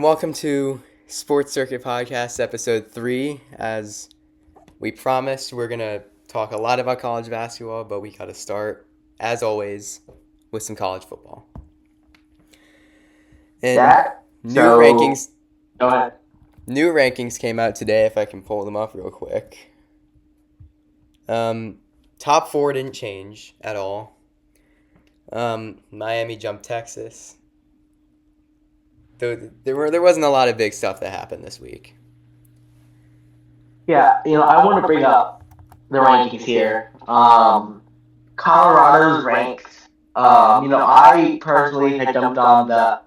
Welcome to Sports Circuit Podcast, Episode 3. As we promised, we're going to talk a lot about college basketball, but we got to start, as always, with some college football. And new rankings. Go ahead. New rankings came out today, if I can pull them up real quick. Top 4 didn't change at all. Miami jumped Texas. There wasn't a lot of big stuff that happened this week. Yeah, I want to bring up the rankings here. Colorado's ranked. I personally had jumped on the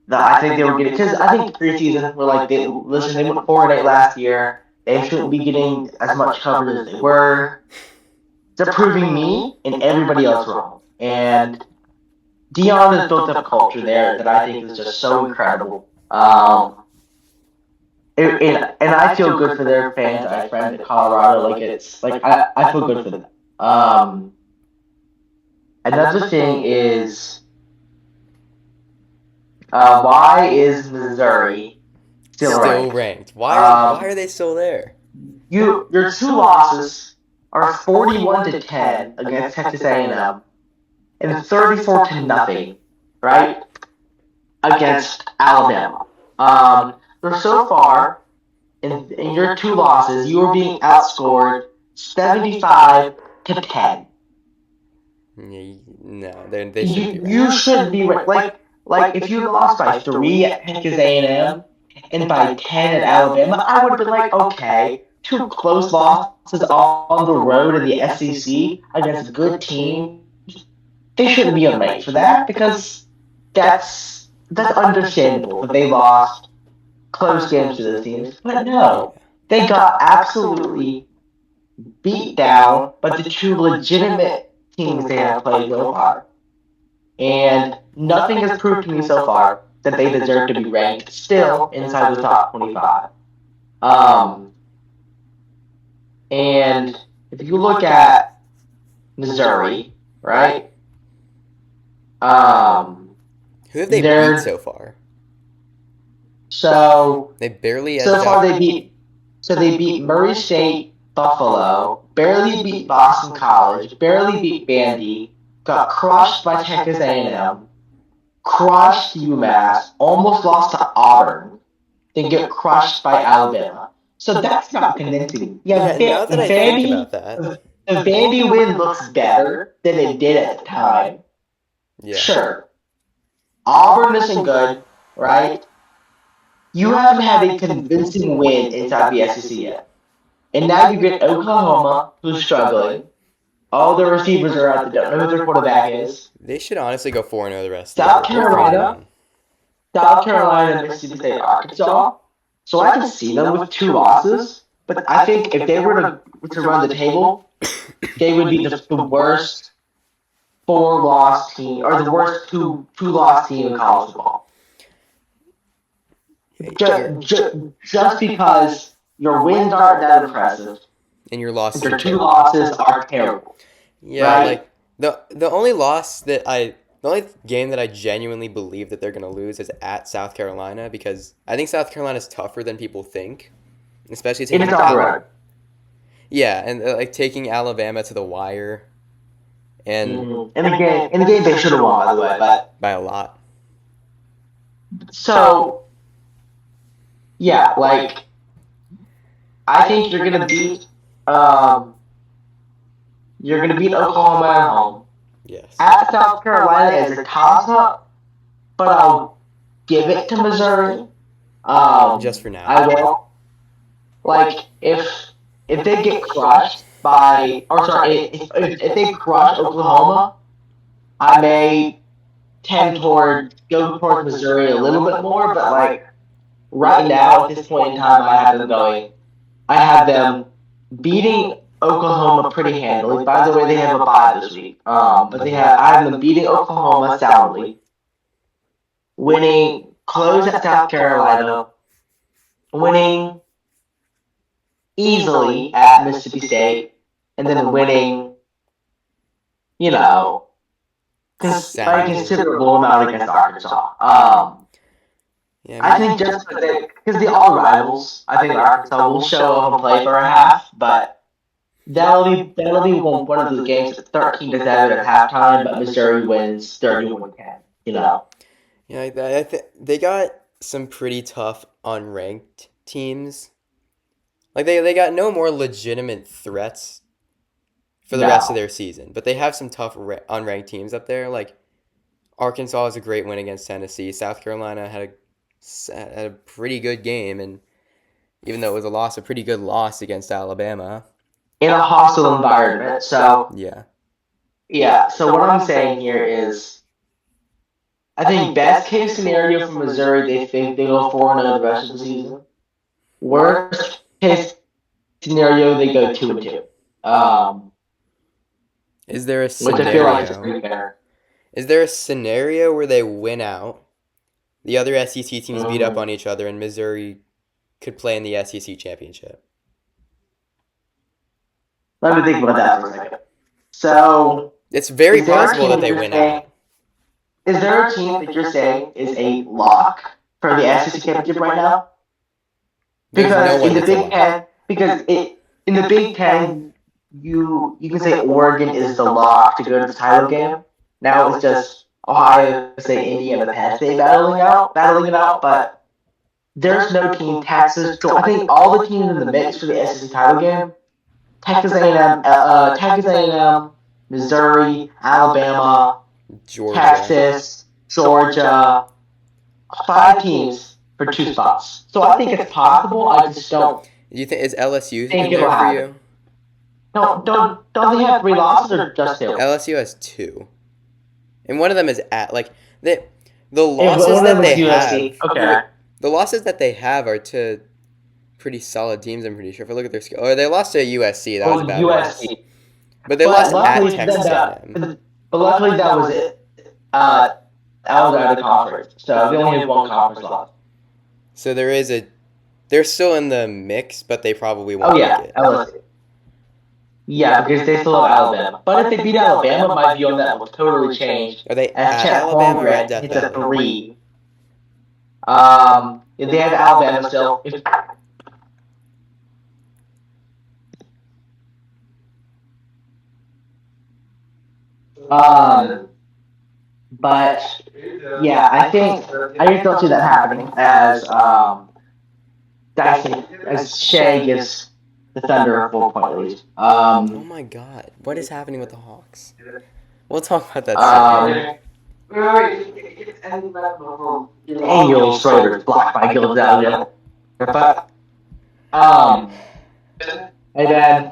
I think they were getting, because I think preseason were like they went 4-8 last year. They shouldn't be getting as much coverage as they were. They're proving me and everybody else wrong. And Deion has built up a culture there that I think is just so incredible. And I feel good for their fans. I have friends at Colorado. I feel good for them. Another thing is, why is Missouri still ranked? Why are they still there? Your two losses are 41-10 against Texas A&M and 34-0, right, against Alabama. So far, in your two losses, you are being outscored 75-10. No, they shouldn't be. You shouldn't be like if you lost by 3 at Texas A&M and by 10 at Alabama, I would have been like, okay, 2 close losses on the road in the SEC against a good team. They shouldn't be unranked for that because that's understandable that they lost close games to those teams. But no, they got absolutely beat down by the 2 legitimate teams they have played so far. And nothing has proved to me so far that they deserve to be ranked still inside the top 25. And if you look at Missouri, right? Who have they beat so far? So they barely. They beat Murray State, Buffalo, barely beat Boston College, barely beat Vandy, got crushed by Texas A&M, crushed UMass, almost lost to Auburn, then get crushed by Alabama. So that's not convincing. Yeah, now that I think about that, the Vandy win looks better than it did at the time. Yeah. Sure. Auburn isn't good, right? You haven't had a convincing win inside the SEC yet. And now you get Oklahoma, who's struggling. All the receivers are out, they don't know who their quarterback is. They should honestly go 4-0 the rest of the year. South Carolina, Mississippi State, Arkansas. So I can see them with 2 losses. But I think if they were to run the table, they would be the worst 4-loss team, or the worst two-loss team in college football. Just because your wins aren't that impressive, and your losses, your 2 losses are terrible. Yeah, right? Like the only game that I genuinely believe that they're gonna lose is at South Carolina, because I think South Carolina's tougher than people think, especially taking Yeah, and taking Alabama to the wire. And in the game they should have won, by the way, but by a lot. So yeah, I think you're gonna beat Oklahoma at home. Yes. At South Carolina is a toss-up, but I'll give it to Missouri. Just for now. I will. If they get crushed if they crush Oklahoma, I may go towards Missouri a little bit more, but right now at this point in time, I have them beating Oklahoma pretty handily. By the way, they have a bye this week, but I have them beating Oklahoma soundly, winning close at South Carolina, winning easily at Mississippi State, and then winning, considerable amount against Arkansas. Yeah, I think just because they are rivals, I think Arkansas will show up and play for a half, but that'll be one of those games that 13 to 7 at halftime, but Missouri wins 31-10. You know. yeah, I they got some pretty tough unranked teams. Like they got no more legitimate threats for the rest of No. their season, but they have some tough unranked teams up there. Like Arkansas has a great win against Tennessee. South Carolina had a pretty good game, and even though it was a loss, a pretty good loss against Alabama. In a hostile environment. So Yeah. yeah. So what I'm saying here is, I think best case scenario for Missouri, they think they go 4-0 the rest of the season. Worst case scenario, they go 2-2. Is there a Which I feel like is scenario? pretty fair. Is there a scenario where they win out, the other SEC teams beat up Mhm. on each other, and Missouri could play in the SEC championship? Let me think about that for a second. So, It's very is there a possible team that that they you're win saying? out. Is there a team that you're saying is a lock for the SEC championship right now? There's no Because one in the that's a Big lock. Ten, in the Big Ten, you can say Oregon is the lock to go to the title game. Now it's just Ohio State, Indiana, Penn State battling it out. But there's no team. Texas, I think all the teams in the mix for the SEC title game: Texas A&M, Missouri, Alabama, Georgia. Texas, Georgia. 5 teams for 2 spots. So I think it's possible. I just don't Do you think is LSU think in it'll there for happen. you? No, don't they have 3 losses or just 2? LSU has 2, and one of them is at like the And losses one of that them was they USC. have. Okay. The losses that they have are to pretty solid teams. I'm pretty sure. If I look at their skill, or they lost to USC. That was a bad loss. USC. But they But lost at luckily Texas A&M. but luckily that was it. Out of the conference. So they only have 1 conference loss. So they're still in the mix, but they probably won't Oh yeah, make it. LSU. Yeah, because they still have Alabama. But if they beat Alabama, my view on that will totally change. Are they As at Chet Alabama or at Holmgren Death hits a Valley? 3. If they have Alabama still. But yeah, I just don't see that happening as Shea gives the Thunder a 4-point lead. Oh my God, what is happening with the Hawks? We'll talk about that soon. Daniel Schroeder is blocked by Gildalia. But and then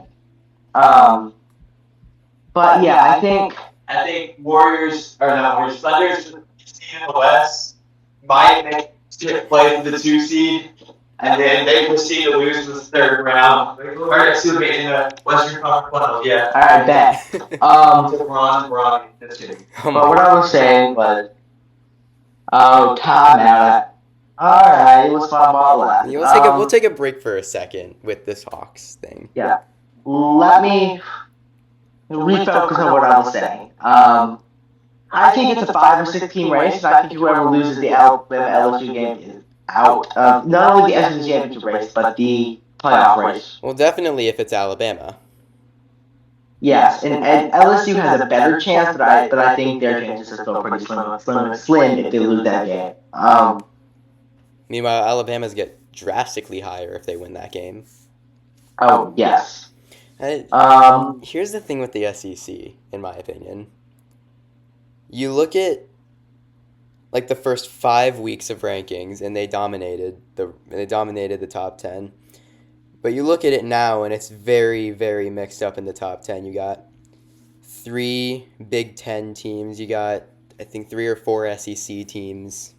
but yeah, I think Warriors or not Warriors, Thunder's in the West might make it play for the 2 seed, and then they proceed to lose in the 3rd round. Or excuse me, in the Western Conference Finals. Yeah. All right, bet. Ron. That's kidding. Oh But what I was saying was, timeout. All right, it was fun while it lasted. We'll take a break for a second with this Hawks thing. Yeah. Let me refocus on what I was saying. I think it's a 5 or 6 team race, and I think whoever loses the Alabama LSU game is out of not only the SEC championship race, but the playoff race. Well, definitely if it's Alabama. Yes, and LSU has a better chance, but I think their chances are still pretty slim if they lose that game. Meanwhile, Alabama's get drastically higher if they win that game. Oh yes. Here's the thing with the SEC, in my opinion. You look at like the first 5 weeks of rankings, and they dominated the top 10. But you look at it now, and it's very, very mixed up in the top 10. You got 3 Big Ten teams. You got, I think, 3 or 4 SEC teams.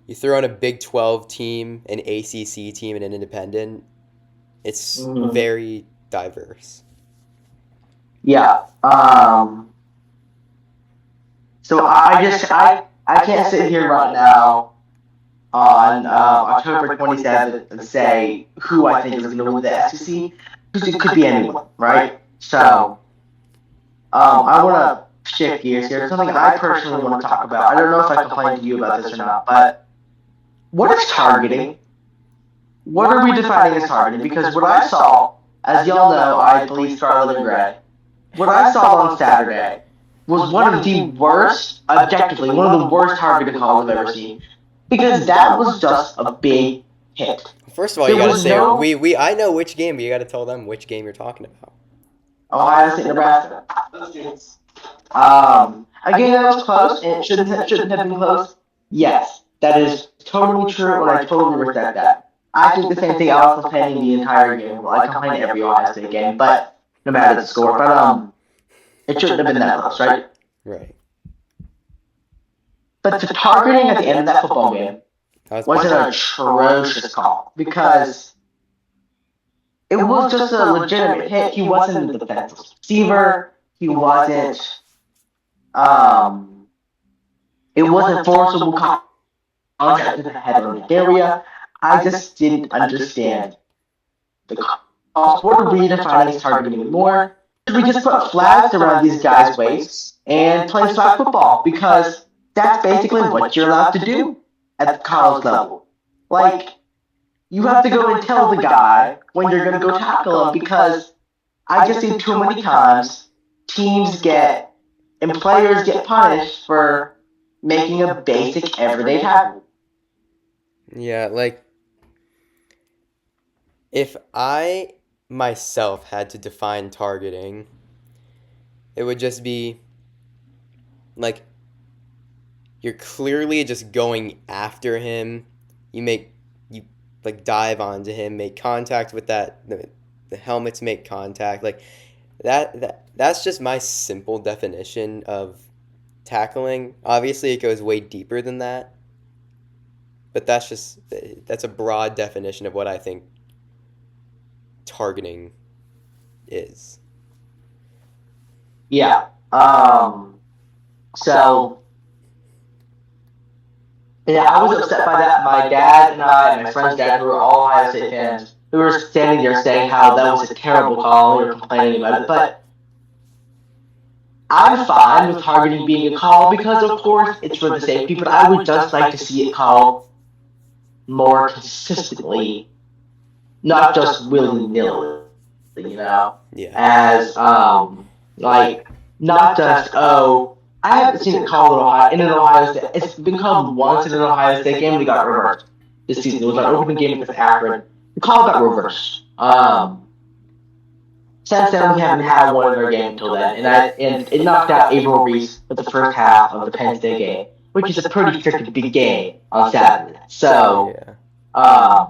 You throw in a Big 12 team, an ACC team, and an independent. It's very diverse. Yeah. So I can't sit here right now on October 27th and say who I think is going to win the SEC, because it could be anyone, right? So I want to shift gears here. Something I personally want to talk about. I don't know if I complained to you about this or not, but what is targeting? What are we defining as targeting? Because what I saw, as y'all know, I believe Scarlet and Gray. What I saw on Saturday was one of the worst, objectively, one of the worst targeting calls I've ever seen. Because that was just a big hit. First of all, you gotta say we. I know which game, but you gotta tell them which game you're talking about. Ohio State, Nebraska. A game that was close and it shouldn't have been close. Yes, that is totally true, and I totally respect that. I think the same thing. I was complaining the entire game. Well, I complain every Ohio State game, but no matter the score. But it shouldn't have been that close, right? Right. But the targeting at the end of that football game was an atrocious call because it was just a legitimate hit. He wasn't a defensive receiver. He wasn't. It wasn't forcible contact to the head of the area. I just didn't understand the call. What are we defining as targeting more? We just put flags around these guys' waists and play flag football because that's basically what you're allowed to do at the college level. Like, you have to go and tell the guy when you're going to go tackle him because I just see too many times teams get and players get punished for making a basic everyday tackle. Yeah, like, if I myself had to define targeting, it would just be like you're clearly just going after him. You like dive onto him, make contact with the helmets make contact. Like that's just my simple definition of tackling. Obviously it goes way deeper than that. But that's a broad definition of what I think targeting is. Yeah. So yeah, I was upset by that. My dad and I and my friend's dad, who were all Ohio State fans, we were standing there saying how that was a terrible call. We were complaining about it, but I'm fine with targeting being a call because, of course, it's for the safety. But I would just like to see it called more consistently, not just willy-nilly, you know? Yeah. As, like, not just, I haven't seen it called in an Ohio State. It's been called once in an Ohio State game, and it got reversed this season. It was our opening game against Akron. The call got reversed. Since then, we haven't had one in our game until then, and it knocked out April Reese with the first half of the Penn State game, which is a pretty freaking big game on Saturday. So, I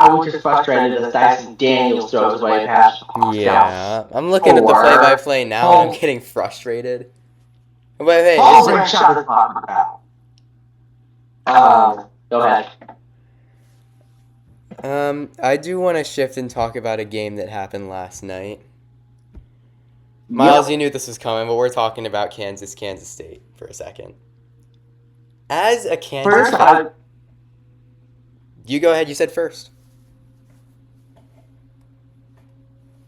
was just frustrated as Dyson Daniels throws away a pass. Yeah, I'm looking at the play-by-play now, and I'm getting frustrated. But hey, go ahead. I do want to shift and talk about a game that happened last night. Miles, you knew this was coming, but we're talking about Kansas State for a second. As a Kansas fan, you go ahead. You said first.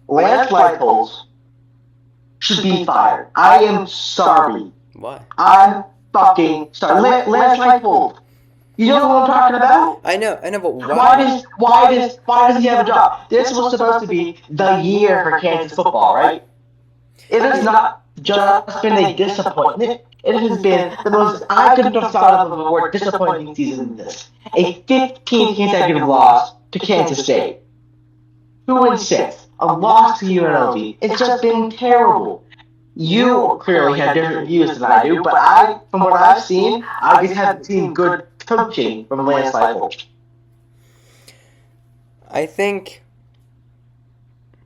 Lance Leipold should be fired. I am sorry. Why? I'm fucking sorry. Lance Leipold. You know what I'm talking about? I know, but why? Why does he have a job? This was supposed to be the year for Kansas football, right? It has not just been a disappointment. It has been the most, I couldn't have thought of a more disappointing season than this. A 15th consecutive loss to Kansas State. 2-6. A loss to UNLV. It's just been terrible. You clearly have different views than I do, but from what I've seen, I just haven't seen good coaching from Lance Leipold. I think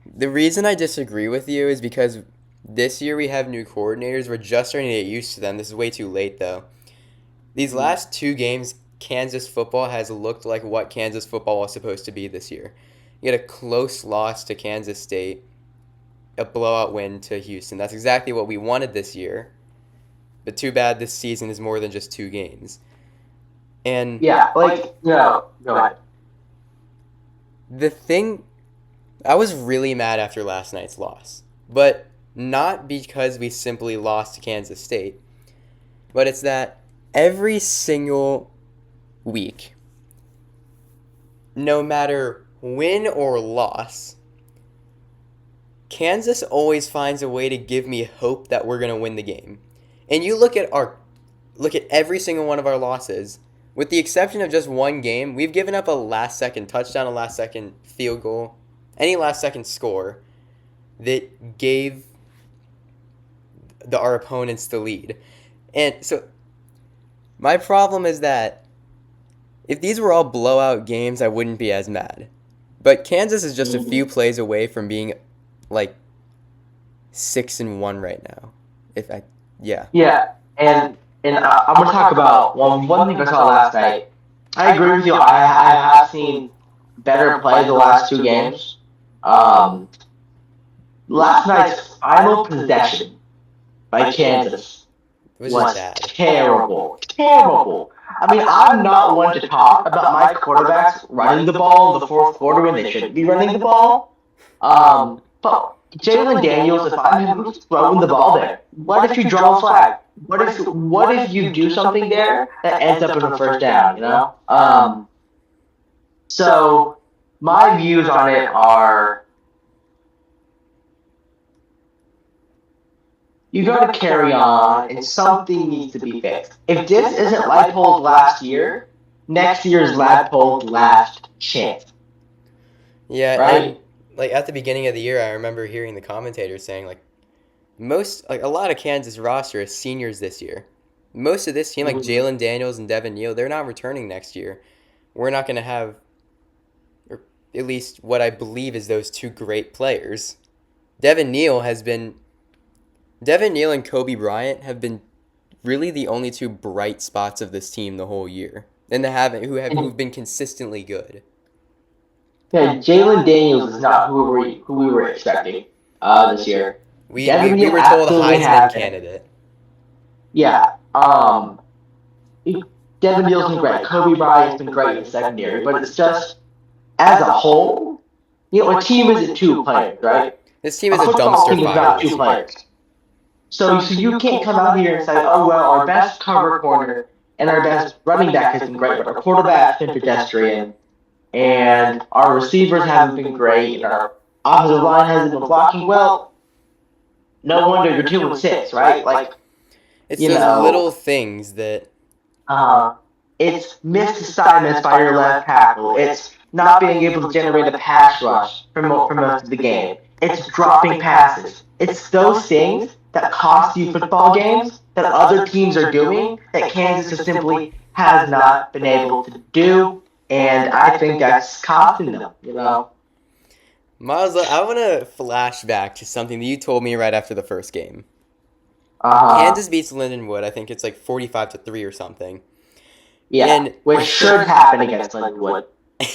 the reason I disagree with you is because this year we have new coordinators. We're just starting to get used to them. This is way too late, though. These last two games, Kansas football has looked like what Kansas football was supposed to be this year. You get a close loss to Kansas State, a blowout win to Houston. That's exactly what we wanted this year. But too bad this season is more than just 2 games. And go ahead. The thing, I was really mad after last night's loss. But not because we simply lost to Kansas State. But it's that every single week, no matter win or loss, Kansas always finds a way to give me hope that we're going to win the game. And you look at every single one of our losses, with the exception of just one game, we've given up a last-second touchdown, a last-second field goal, any last-second score that gave our opponents the lead. And so my problem is that if these were all blowout games, I wouldn't be as mad. But Kansas is just a few plays away from being like 6-1 right now. Yeah, and I'm gonna talk about one thing I saw last night. I agree with you. I have seen better play the last two games. Last night's final possession by Kansas was terrible. Terrible. I mean, I'm not one to talk about my quarterbacks running the ball in the fourth quarter when they shouldn't be running the ball. But Jalen Daniels, if I'm him, who's throwing the ball there? What if you draw a flag? What if you do something there that ends up in a first down, you know? So my views on it are you got to carry on, and something needs to be fixed. If this isn't Leipold's last year, next year is Leipold's last chance. Yeah, right? And, like, at the beginning of the year, I remember hearing the commentators saying, like, a lot of Kansas roster is seniors this year. Most of this team, like Jalen Daniels and Devin Neal, they're not returning next year. We're not going to have, or at least what I believe is those two great players. Devin Neal and Kobe Bryant have been really the only two bright spots of this team the whole year, and who've been consistently good. Yeah, Jalen Daniels is not who we were expecting this year. We were told Heisman candidate. Yeah. Devin Neal's been great. Kobe Bryant's been great in the secondary, but it's just as a whole, you know, a team isn't two players, right? This team is a dumpster fire. About two players. So you can't come out here and say, oh, well, our best cover corner and our best running back has been great, but our quarterback's been pedestrian, and our receivers haven't been great, and our offensive line hasn't been blocking. Well, no wonder you're 2-6, right? Like, it's those little things that... it's missed assignments by your left tackle. It's not being able to generate a pass rush for most of the game. It's dropping passes. It's those things that cost you football games that other teams are doing that Kansas simply has not been able to do, and I think that's costing them, you know? Miles, I want to flash back to something that you told me right after the first game. Kansas beats Lindenwood. I think it's like 45-3 or something. Yeah, which should happen against Lindenwood.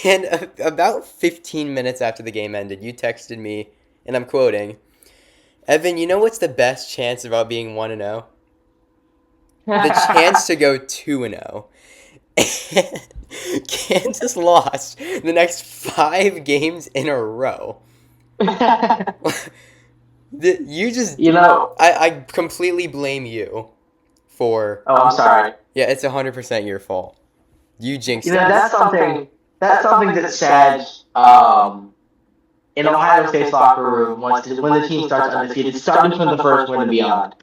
And about 15 minutes after the game ended, you texted me, and I'm quoting, Evan, you know what's the best chance about being 1-0? The chance to go 2-0. Kansas lost the next 5 games in a row. I completely blame you for... Oh, I'm sorry. Yeah, it's 100% your fault. You jinxed it. That's something that's said in Ohio State's locker room when the team starts undefeated, starting from the first win and beyond.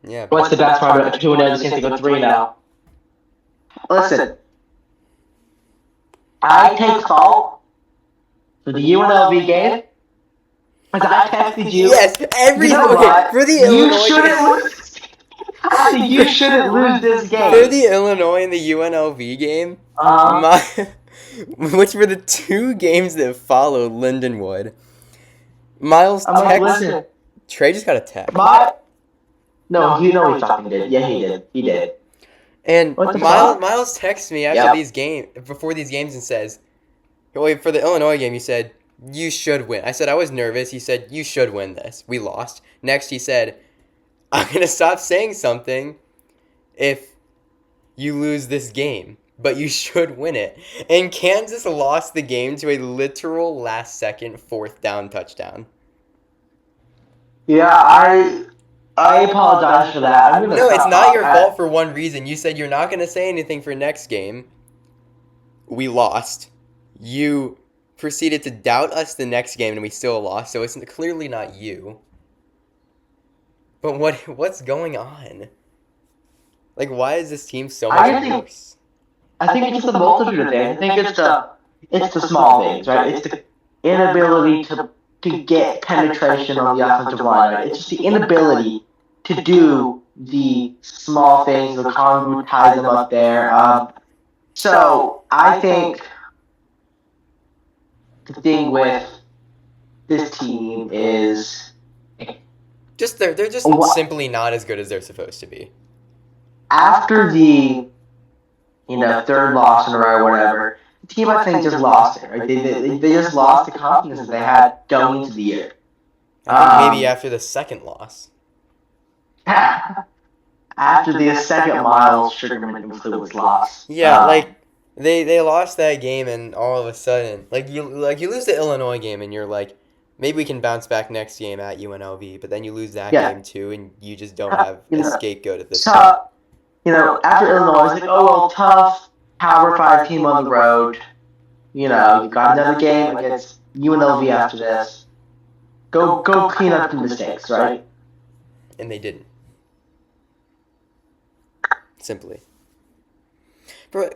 Yeah. What's the best part of 2-0? The chance to go 3-0. Listen, I take fault for the UNLV game. Because I texted you. Yes, for the Illinois game. You shouldn't lose this game. For the Illinois and the UNLV game, which were the 2 games that followed Lindenwood, Miles texted. Trey just got a text. No, you know he fucking did. Yeah, he did. He did. And Miles texts me after before these games and says, "Wait, for the Illinois game, you said you should win." I said I was nervous. He said you should win this. We lost. Next, he said, "I'm gonna stop saying something if you lose this game, but you should win it." And Kansas lost the game to a literal last-second 4th down touchdown. Yeah, I apologize for that. I'm gonna No, it's stop not your talking. fault for one reason. You said you're not going to say anything for next game. We lost. You proceeded to doubt us the next game, and we still lost, so it's clearly not you. But what's going on? Like, why is this team so much worse? I think it's the multitude of things. I think it's the small things, right? It's the inability to get penetration on the offensive line, right? It's just the inability to do the small things. The Kongu ties them up there. So I think the thing with this team is they're just simply not as good as they're supposed to be. After the third loss in a row or whatever, the team I think just lost it. Right? They just lost the confidence that they had going into the year. I think maybe after the second loss. After the second Miles Sugarman influence loss. Yeah, they lost that game, and all of a sudden, you lose the Illinois game, and you're like, maybe we can bounce back next game at UNLV, but then you lose that game too, and you just don't have a scapegoat at this point. After Illinois, it's like, oh well, tough Power 5 team on the road. You got another game against UNLV after this. Go clean up the mistakes, right? And they didn't. Simply. Bro,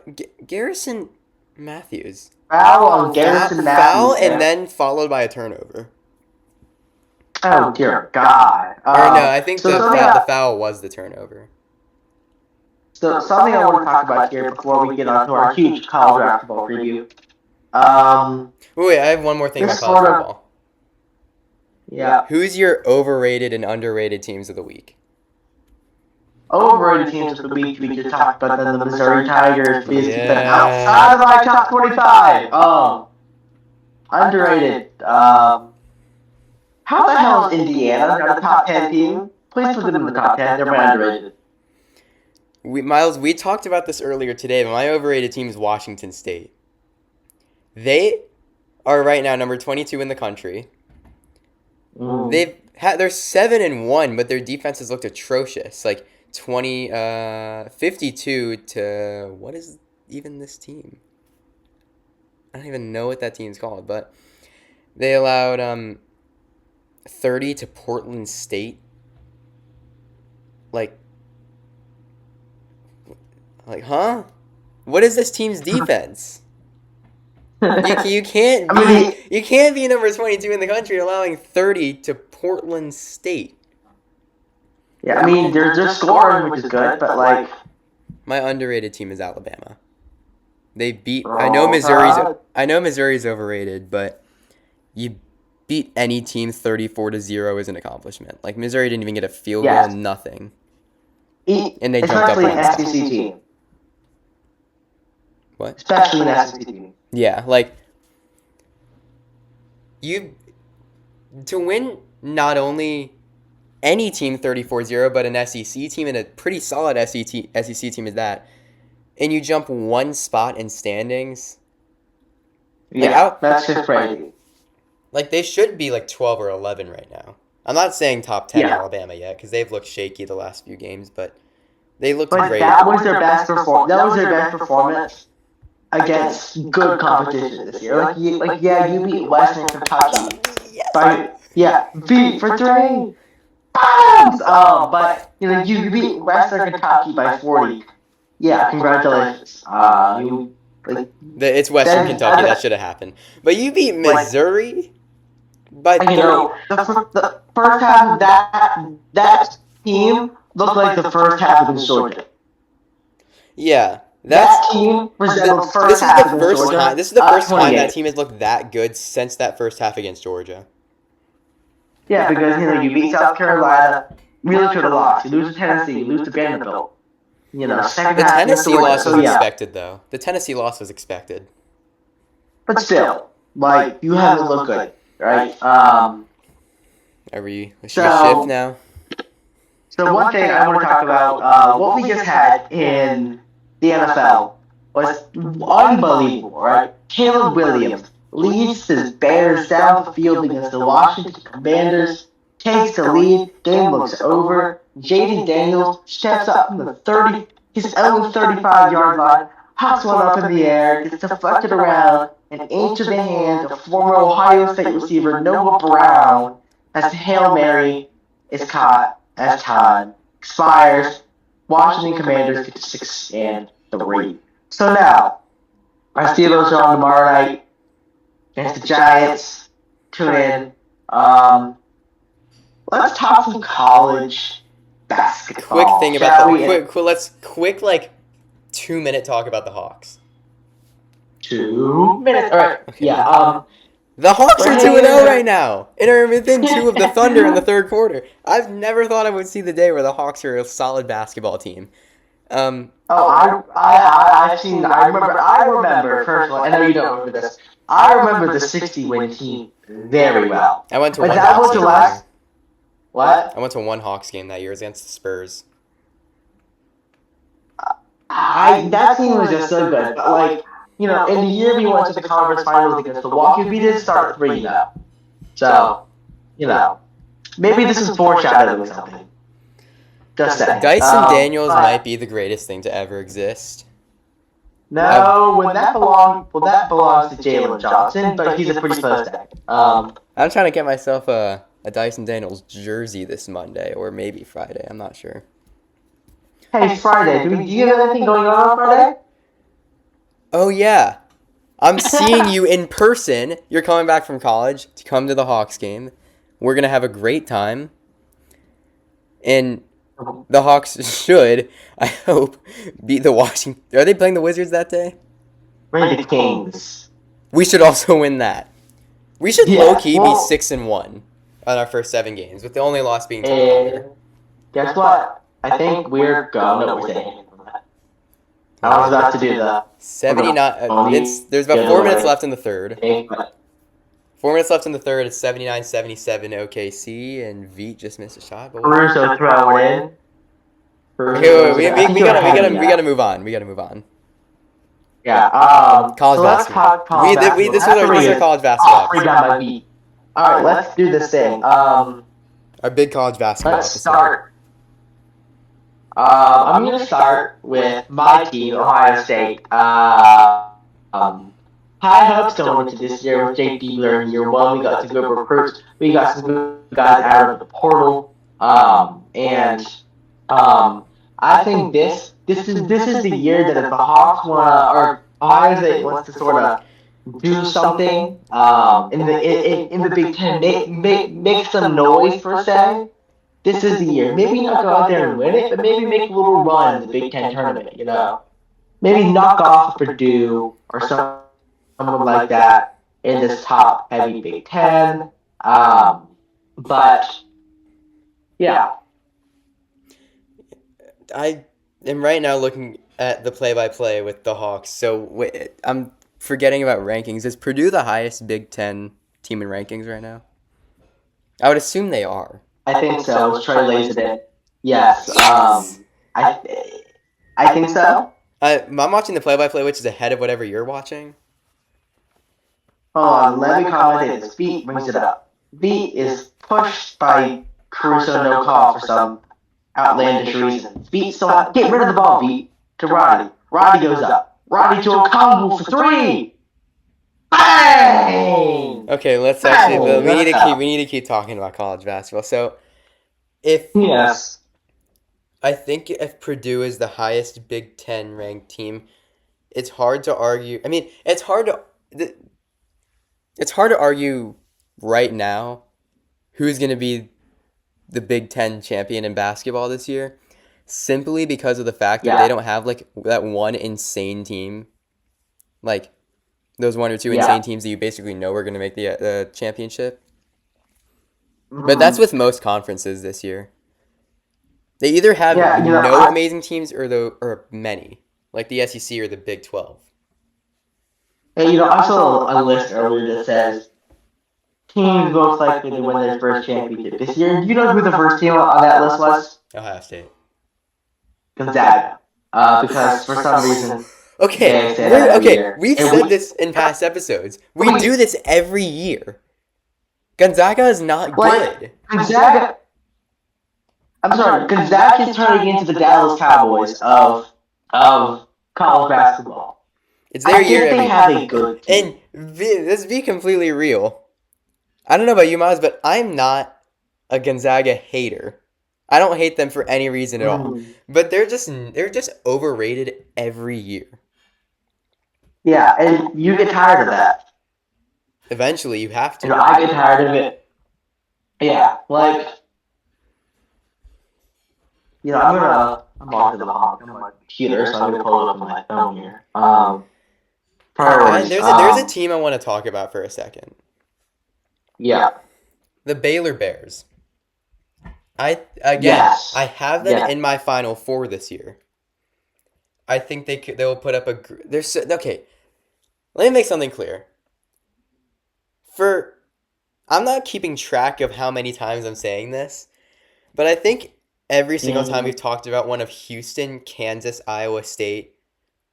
Garrison Matthews. Foul on Garrison Matthews. Foul and then followed by a turnover. Oh, dear God. Or no, I think the foul was the turnover. So something I want to talk about here before we get on to our huge college basketball preview. Wait, I have one more thing about college football. Yeah. Who's your overrated and underrated teams of the week? Overrated teams of the week we just talked about, then the Missouri Tigers basically been outside of my top 25. Underrated. How the hell is Indiana not a top 10 team? Please put them in the top 10. They're my underrated. Miles, we talked about this earlier today, but my overrated team is Washington State. They are right now number 22 in the country. They're 7-1, but their defenses looked atrocious. 52 to what is even this team? I don't even know what that team's called, but they allowed 30 to Portland State. Huh? What is this team's defense? You can't be number 22 in the country allowing 30 to Portland State. Yeah, they're scoring, which is good, but my underrated team is Alabama. They beat. I know Missouri's overrated, but you beat any team 34-0 is an accomplishment. Missouri didn't even get a field goal, nothing, and they jumped up on an SEC team. What? Especially an SEC team. Yeah, to win not only any team 34-0, but an SEC team and a pretty solid SEC team is that. And you jump one spot in standings. Yeah, that's just crazy. They should be 12 or 11 right now. I'm not saying top 10 Alabama yet because they've looked shaky the last few games, but they looked great. That was their best performance against good competition this year. You beat Western Kentucky. Beat for 3. But you beat Western Kentucky by 40. Yeah, congratulations. It's Western Kentucky. That should have happened. But you beat Missouri by 3. The first half of that team looked like the first half against Georgia. Yeah. That team resembled first half against Georgia. This is the first time that team has looked that good since that first half against Georgia. Yeah, because you beat South Carolina, really should have lost. You lose to Tennessee, you lose to Vanderbilt. Second the half Tennessee loss was expected, though. The Tennessee loss was expected. But still, you haven't looked good, right? Should we shift now? So one thing I want to talk about, what we just had in the NFL was unbelievable, right? Caleb Williams leads his Bears down the field against the Washington Commanders takes the lead. Game looks over. Jaden Daniels steps up from his own 35-yard line, hucks one up in the air, gets deflected around, and into the hand of former Ohio State receiver Noah Brown as the Hail Mary is caught as time expires. Washington Commanders get to 6-3. So now, our Steelers are on tomorrow night against the Giants. Tune in. Let's talk some college basketball. Quick thing about the quick like 2-minute talk about the Hawks. 2 minutes. All right. Okay. Yeah. The Hawks are 2-0 right now, and are within 2 of the Thunder in the third quarter. I've never thought I would see the day where the Hawks are a solid basketball team. I remember personally. I know you don't remember this. I remember the 60-win team very well. I went to But one that Hawks was game. your last. What? I went to one Hawks game that year. It was against the Spurs. That team was just so good. But like, in the year we went to the conference finals against Milwaukee, we did start 3-0. So, maybe this is foreshadowing something. Just saying. Dyson Daniels might be the greatest thing to ever exist. No, that belongs to Jalen Johnson, but he's a pretty close second. I'm trying to get myself a Dyson Daniels jersey this Monday, or maybe Friday. I'm not sure. Hey, Friday. Do you have anything going on Friday? Oh, yeah. I'm seeing you in person. You're coming back from college to come to the Hawks game. We're going to have a great time. And the Hawks should, I hope, beat the Washington. Are they playing the Wizards that day? We're the Kings. We should also win that. We should low-key be 6-1 on our first 7 games, with the only loss being to the Thunder. Guess what? I think we're going. No, we're staying. I was about to do the 79. There's about 4 minutes left in the third. 4 minutes left in the third. It's 79-77 OKC, and Veet just missed a shot. But Caruso throw it in. Okay, we gotta move on. We gotta move on. Yeah. College basketball. This was our college basketball. All right, let's do this thing. Our big college basketball. Let's start. I'm going to start with my team, Ohio State. High hopes going into this year with Jake Diebler in year 1. We got some good recruits. We got some good guys out of the portal. I think this is the year that if the Hawks or Ohio State wants to sort of do something in the Big Ten, make some noise per se. This is the year. Maybe not go out there and win it, but maybe make a little run in the Big Ten tournament, Maybe knock off Purdue or someone like that in this top-heavy Big Ten. But, yeah. I am right now looking at the play-by-play with the Hawks, so I'm forgetting about rankings. Is Purdue the highest Big Ten team in rankings right now? I would assume they are. I think so. Trey lays it in. Yes. I think so. I'm watching the play-by-play, which is ahead of whatever you're watching. Hold on. Let me comment this. Beat brings it up. Beat is pushed by Caruso no call for some outlandish reason. Beat still get rid of the ball. Beat to Roddy. Roddy goes up. Roddy to a combo for 3. Bang! Okay, let's actually. We need to keep talking about college basketball. So, I think if Purdue is the highest Big Ten ranked team, it's hard to argue. I mean, it's hard to argue right now who's going to be the Big Ten champion in basketball this year, simply because of the fact that they don't have like that one insane team, like those 1 or 2 insane teams that you basically know are going to make the championship. But that's with most conferences this year. They either have no amazing teams or many, like the SEC or the Big 12. Hey, I saw a list earlier that says teams most likely to win their first championship this year. Do you know who the first team on that list was? Ohio State. Gonzaga. Because for some reason... Okay, we've said this in past episodes. We do this every year. Gonzaga is not Like, good. Gonzaga. I'm sorry, Gonzaga is turning into the Dallas Cowboys of college basketball. It's their I year think they every have a good team. and let's be completely real. I don't know about you, Miles, but I'm not a Gonzaga hater. I don't hate them for any reason at all. Mm. But they're just overrated every year. Yeah, and you get tired of that. Eventually, you have You know, to. I get tired of it. Yeah, like, I'm on to the hawk on my computer, so I'm gonna pull it up on my phone here. Priorities. There's a team I want to talk about for a second. Yeah. The Baylor Bears. I Yes. have them Yeah. in my Final Four this year. I think they will put up okay. Let me make something clear. I'm not keeping track of how many times I'm saying this, but I think every single time we've talked about one of Houston, Kansas, Iowa State,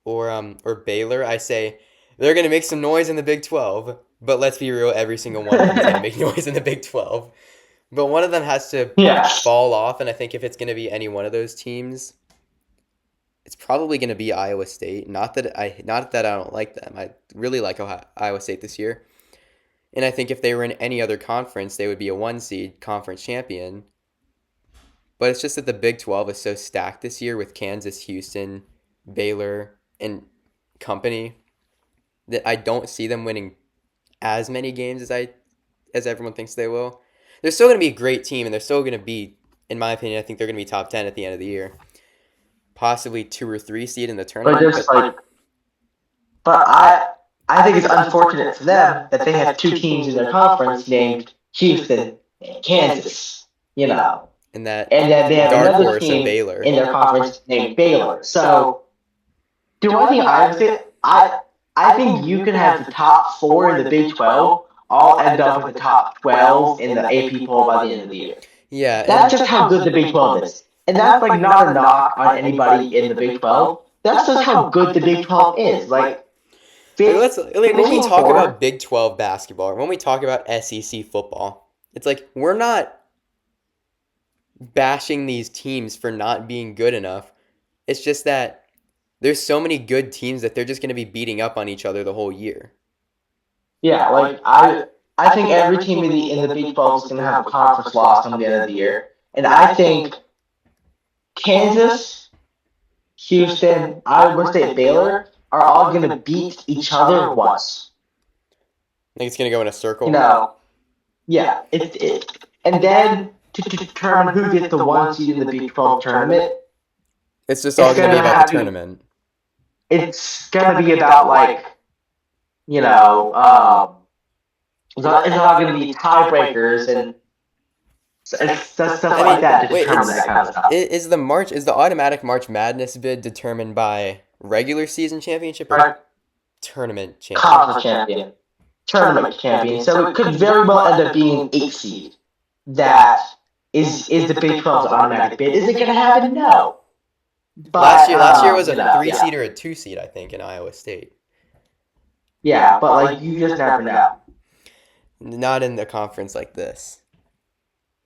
or Baylor, I say they're gonna make some noise in the Big 12. But let's be real, every single one of them is gonna make noise in the Big 12. But one of them has to Yes. fall off, and I think if it's gonna be any one of those teams, it's probably gonna be Iowa State. Not that I don't like them. I really like Iowa State this year. And I think if they were in any other conference, they would be a 1 seed conference champion. But it's just that the Big 12 is so stacked this year with Kansas, Houston, Baylor, and company that I don't see them winning as many games as everyone thinks they will. They're still going to be a great team, and they're still going to be, in my opinion, I think they're going to be top 10 at the end of the year. Possibly 2 or 3 seed in the But tournament. just like, but I think it's unfortunate for them that they have two teams in their conference named Houston and Kansas. You know, And that and then they have dark another horse of team Baylor. in their conference named Baylor. So, do I think I think you can have the top four in the Big 12 all end up with the top 12 in the AP poll by the end of the year. Yeah, That's just how good the Big 12 is. And that's like not a knock on anybody in the Big 12. That's just how good the Big 12 is. Like, when we finishing talk fourth- about Big 12 basketball, or when we talk about SEC football, it's like we're not bashing these teams for not being good enough. It's just that there's so many good teams that they're just going to be beating up on each other the whole year. Yeah, like I think every team in the Big 12 is going to have a conference loss on the end of the year. And I think Kansas, Houston, Iowa State, Baylor are all going to beat each other once. I think it's going to go in a circle. You know, yeah. And then to determine who gets the 1 seed in the Big 12 tournament, It's just all going to be about the tournament. it's going to be about, like, you know, it's not going to be tiebreakers and stuff like that to determine that kind of stuff. Is the automatic March Madness bid determined by regular season championship or tournament championship? Conference champion. Tournament champion. So it could very well end up being an 8 seed. That is the Big 12's automatic bid. Is it going to happen? No. But, last year was a you know, 3 seed or a 2 seed, I think, in Iowa State. Yeah, but like you just never know. Not in the conference like this.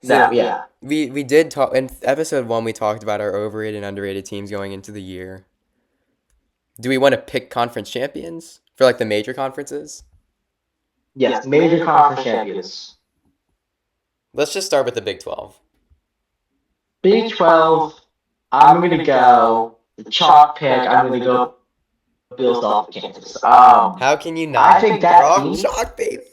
No, yeah. We did talk in episode 1. We talked about our overrated and underrated teams going into the year. Do we want to pick conference champions for like the major conferences? Yes, major conference champions. Let's just start with the Big 12. Big 12. I'm gonna go the chalk pick. I'm gonna go Bills off Kansas. How can you not? I think that Rock team. chalk, baby.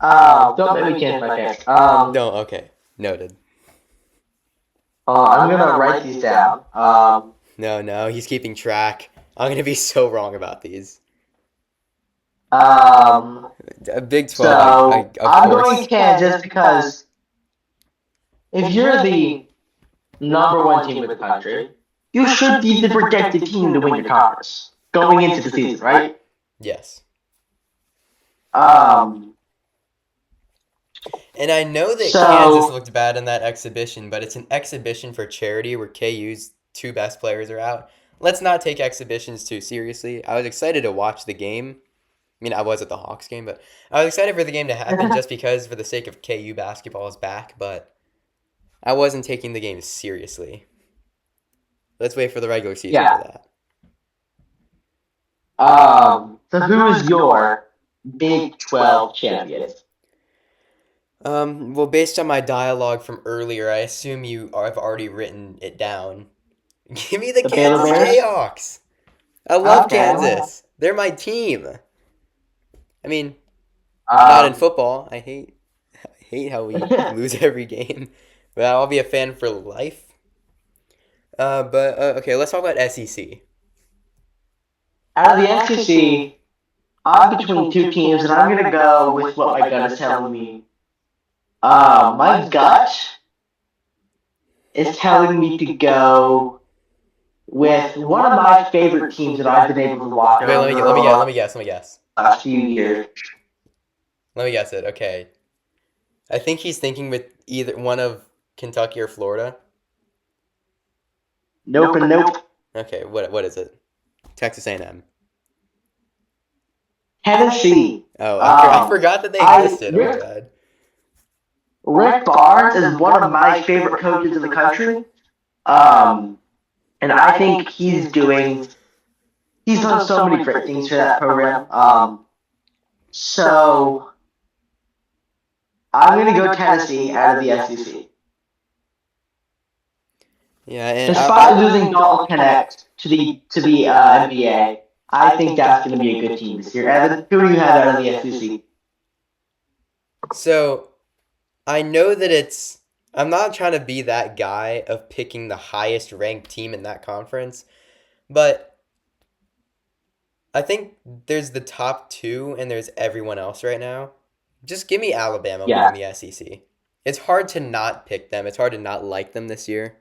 Don't make me change my pick. No, okay, noted. I'm gonna write these down. No, he's keeping track. I'm gonna be so wrong about these. Big 12. So of I'm course. going Kansas because if you're the number 1 team in the country, you should be the projected team to win your conference going into the season, right? Yes. Um, And I know that So- Kansas looked bad in that exhibition, but it's an exhibition for charity where KU's 2 best players are out. Let's not take exhibitions too seriously. I was excited to watch the game, mean, I was at the Hawks game, but I was excited for the game to happen just because for the sake of KU basketball is back, but I wasn't taking the game seriously. Let's wait for the regular season for Yeah. that. So who is your Big 12 champions? Well, based on my dialogue from earlier, I assume have already written it down. Give me the The Baylor Kansas Bears? Jayhawks. I love Okay. Kansas. They're my team. I mean, not in Um, football. I hate how we lose every game. But I'll be a fan for life. But okay, let's talk about SEC. out of the SEC, I'm between two teams, and I'm going to go with what my gut is telling me. My gut is telling me to go with one of my favorite teams that I've been able to watch Okay, over let the me guess. Let me guess. last few years. Let me guess it. Okay, I think he's thinking with either one of Kentucky or Florida. Nope and nope. Okay, what is it? Texas A&M. Tennessee. Oh, I forgot that they existed. Oh my god. Rick Barnes is one of my favorite coaches in the country. And I think he's done so many great things for that program. So I'm going to go Tennessee out of the SEC. Yeah, and Despite losing Dalton Connect to the NBA, I think that's going to be a good team this year. Evan, who do you have out of the SEC? so I know that I'm not trying to be that guy of picking the highest ranked team in that conference, but I think there's the top two and there's everyone else right now. Just give me Alabama Yeah. winning the SEC. It's hard to not pick them. It's hard to not like them this year.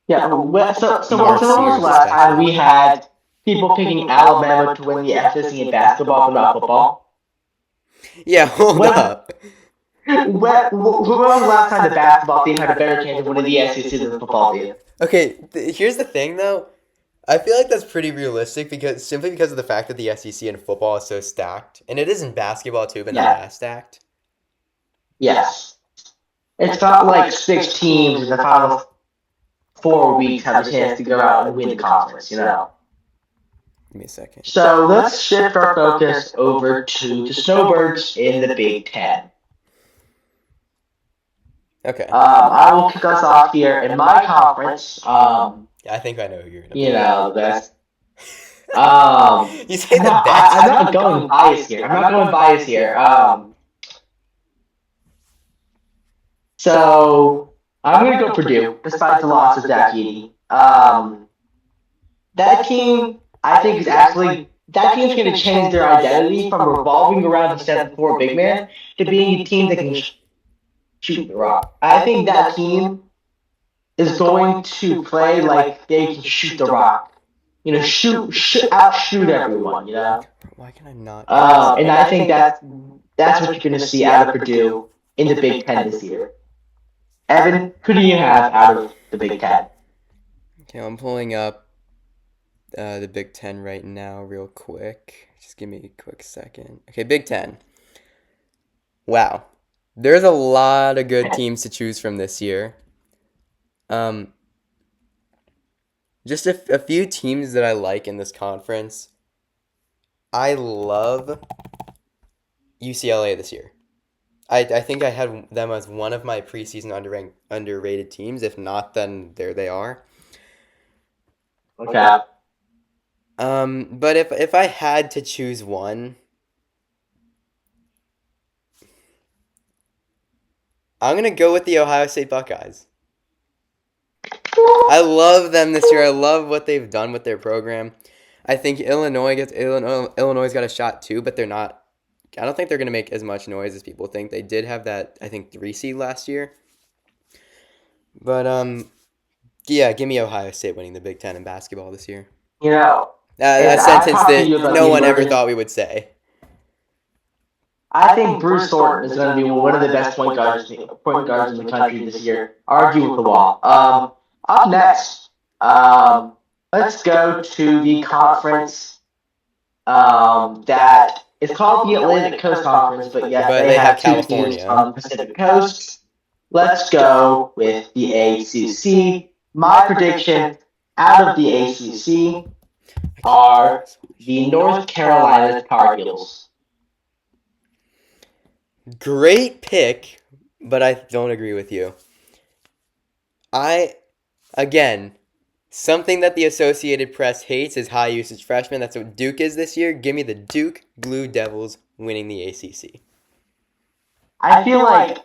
Yeah, so when was the Mark last Sears time especially. we had people picking Alabama to win the SEC in basketball but not football? Yeah, hold When- up. When was the last time the basketball team had a better chance of winning the SEC than the football team? Okay, here's the thing though. I feel like that's pretty realistic simply because of the fact that the SEC in football is so stacked, and it is in basketball too, but not Yeah. as stacked. Yes. It's not like 6 teams in the final 4 weeks have a chance to go out and win the conference, you know? Give me a second. So let's shift our focus over to the Snowbirds in the Big Ten. Okay. I will kick us off here in my conference. I think I know who you're gonna. You know, that's You say the I'm best. not going bias here. So I'm going to go Purdue, despite the loss of Zach Edey. That team, I think, that team's going to change their identity from revolving around the 7'4" big man to being a team that can shoot the rock. I think that team is going to play like they can shoot the rock. You know, outshoot everyone, you know? Why can I not? And I think that's what you're going to see out of Purdue in the Big Ten this year. Evan, who do you have out of the Big Ten? Okay, I'm pulling up the Big Ten right now real quick. Just give me a quick second. Okay, Big Ten. Wow. There's a lot of good teams to choose from this year. Just a few teams that I like in this conference. I love UCLA this year. I think I had them as one of my preseason underrated teams. If not, then there they are. Okay. But if I had to choose one, I'm gonna go with the Ohio State Buckeyes. I love them this year. I love what they've done with their program. I think Illinois's got a shot too, but they're not. I don't think they're gonna make as much noise as people think. They did have that, I think, 3 seed last year. But yeah, give me Ohio State winning the Big Ten in basketball this year. You know, That sentence that no one ever thought we would say. I think Bruce Thornton is going to be one of the best point guards in the country this year. Argue with the wall. Up next, let's go to the conference That is called the Atlantic Coast Conference, but yes, But they they have have two teams California. on the Pacific Coast. Let's go with the ACC. My prediction out of the ACC are the North Carolina Tar Heels. Great pick, but I don't agree with you. Again, something that the Associated Press hates is high usage freshmen. That's what Duke is this year. Give me the Duke Blue Devils winning the ACC. I feel like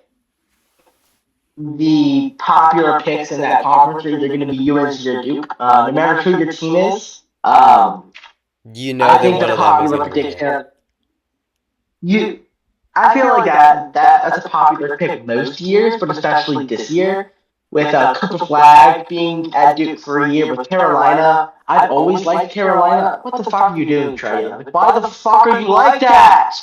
the popular picks in that conference are either going to be UNC or Duke. No matter who your team is, You know I that think one the of them is popular going to win it. prediction. I feel like that's a popular pick most years, but especially this year with Cooper Flag being at Duke for a year with Carolina. I've always liked Carolina. What the fuck are you doing, Trey? Like, why the fuck are you like that?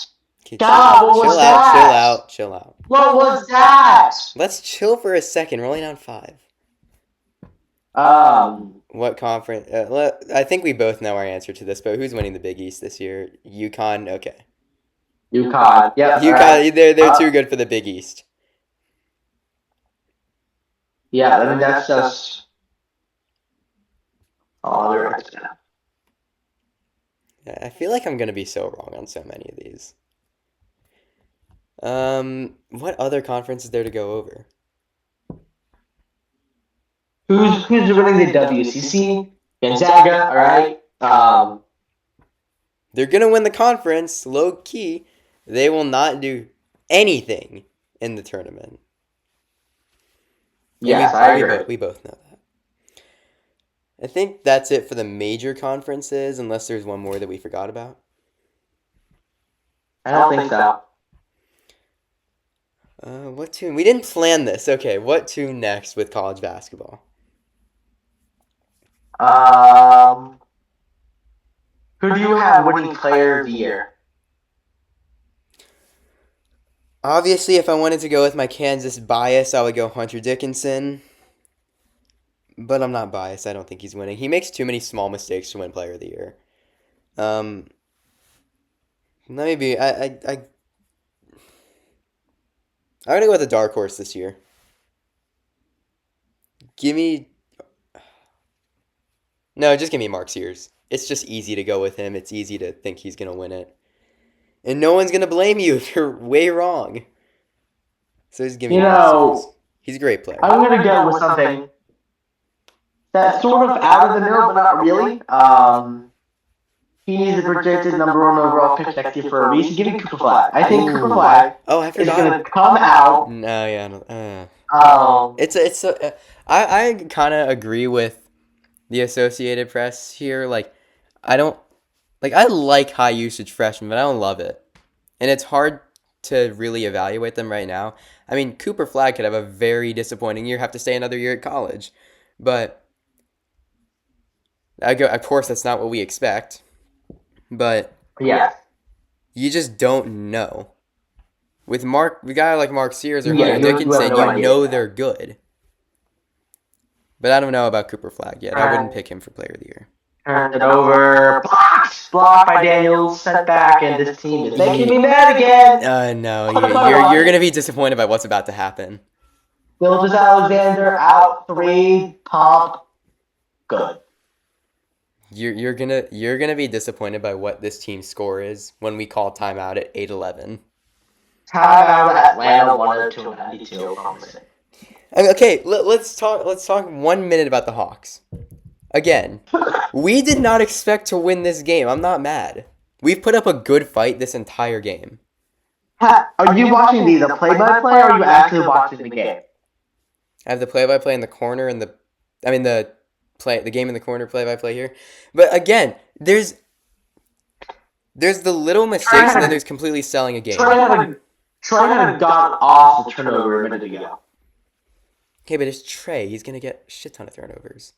Okay, God, what was that? Chill out. What was that? Let's chill for a second. We're only down 5. What conference? I think we both know our answer to this, but who's winning the Big East this year? UConn. Okay. UConn. Yep. UConn. Right. They're too good for the Big East. Yeah, I mean that's just. Oh, they're right now. I feel like I'm gonna be so wrong on so many of these. What other conference is there to go over? Who's winning the WCC? Gonzaga. All right. They're gonna win the conference, low key. They will not do anything in the tournament. Yes, I agree. We both know that. I think that's it for the major conferences, unless there's one more that we forgot about. I don't think so. What tune? We didn't plan this. Okay, what tune next with college basketball? Who do you have winning player of the year? Obviously, if I wanted to go with my Kansas bias, I would go Hunter Dickinson. But I'm not biased. I don't think he's winning. He makes too many small mistakes to win player of the year. Let me be. I'm gonna go with a dark horse this year. Just give me Mark Sears. It's just easy to go with him. It's easy to think he's gonna win it, and no one's gonna blame you if you're way wrong. So just give me Mark Sears. He's a great player. I'm gonna go with something that's sort of out of the middle, but not really. He's the projected number 1 overall pick next year for a reason. Give me Cooper Flag. I think Cooper Flag is going to come out. No, yeah. I kind of agree with the Associated Press here. I like high usage freshmen, but I don't love it, and it's hard to really evaluate them right now. I mean, Cooper Flag could have a very disappointing year, have to stay another year at college, but of course, that's not what we expect. But yeah, you just don't know. With a guy like Mark Sears or Hunter Dickinson, you know they're good. But I don't know about Cooper Flag yet. I wouldn't pick him for player of the year. Turned it over. Blocked by Daniels. Sent back, and this team is making me mad again. No, you're gonna be disappointed by what's about to happen. Gilgeous-Alexander out 3. Pump. Good. You're gonna be disappointed by what this team's score is when we call timeout at 8:11. Timeout Atlanta 102-92. Okay, let's talk 1 minute about the Hawks. Again, we did not expect to win this game. I'm not mad. We've put up a good fight this entire game. Are you watching the play-by-play, or are you actually watching the game? I have the play-by-play in the corner and the game in the corner play-by-play here. But again, there's the little mistakes and then there's completely selling a game. Trey had got off the turnover a minute ago. Okay, but it's Trey. He's going to get a shit ton of turnovers.